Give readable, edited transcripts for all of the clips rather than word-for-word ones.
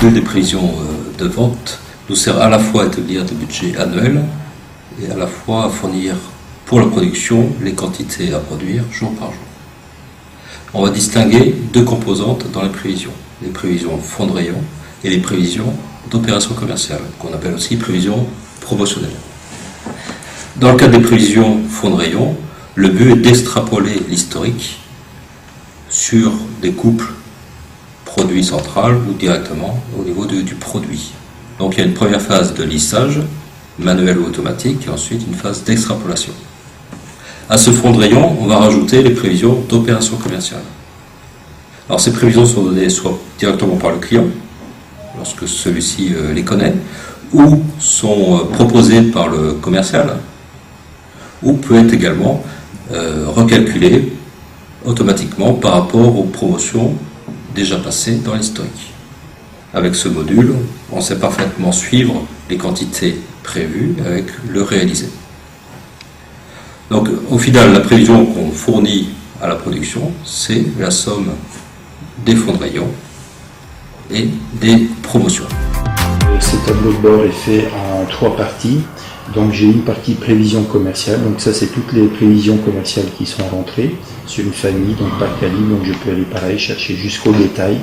module des prévisions de vente nous sert à la fois à établir des budgets annuels et à la fois à fournir pour la production les quantités à produire jour par jour. On va distinguer deux composantes dans les prévisions fonds de rayon et les prévisions d'opérations commerciales, qu'on appelle aussi prévisions promotionnelles. Dans le cas des prévisions fonds de rayon, le but est d'extrapoler l'historique sur des couples produit central ou directement au niveau du produit. Donc il y a une première phase de lissage, manuel ou automatique, et ensuite une phase d'extrapolation. À ce fonds de rayon, on va rajouter les prévisions d'opérations commerciales. Alors ces prévisions sont données soit directement par le client, lorsque celui-ci les connaît, ou sont proposées par le commercial, ou peut être également recalculées automatiquement par rapport aux promotions déjà passées dans l'historique. Avec ce module, on sait parfaitement suivre les quantités prévues avec le réalisé. Donc au final, la prévision qu'on fournit à la production, c'est la somme des fonds de rayon et des promotions. Ce tableau de bord est fait en 3 parties. Donc j'ai une partie prévision commerciale, donc ça c'est toutes les prévisions commerciales qui sont rentrées sur une famille, donc par calibre, donc je peux aller pareil chercher jusqu'au détail.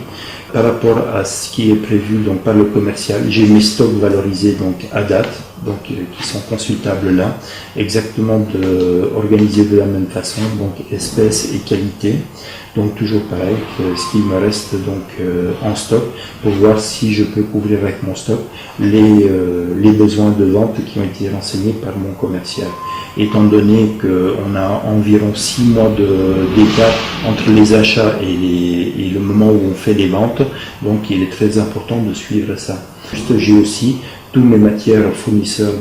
Par rapport à ce qui est prévu donc par le commercial, j'ai mes stocks valorisés donc à date, donc qui sont consultables là, exactement organisés de la même façon, donc espèce et qualité. Donc toujours pareil, ce qui me reste donc en stock pour voir si je peux couvrir avec mon stock les besoins de vente qui ont été renseignés par mon commercial. Étant donné qu'on a environ 6 mois d'écart entre les achats et le moment où on fait les ventes, donc il est très important de suivre ça. Juste, j'ai aussi tous mes matières fournisseurs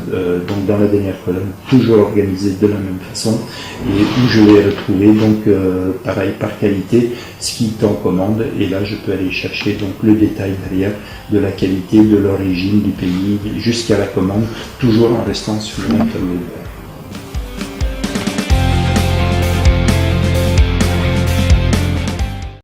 donc dans la dernière colonne, toujours organisées de la même façon, et où je vais retrouver donc pareil par qualité ce qui est en commande, et là je peux aller chercher donc le détail derrière de la qualité, de l'origine du pays jusqu'à la commande, toujours en restant sur le même tableau.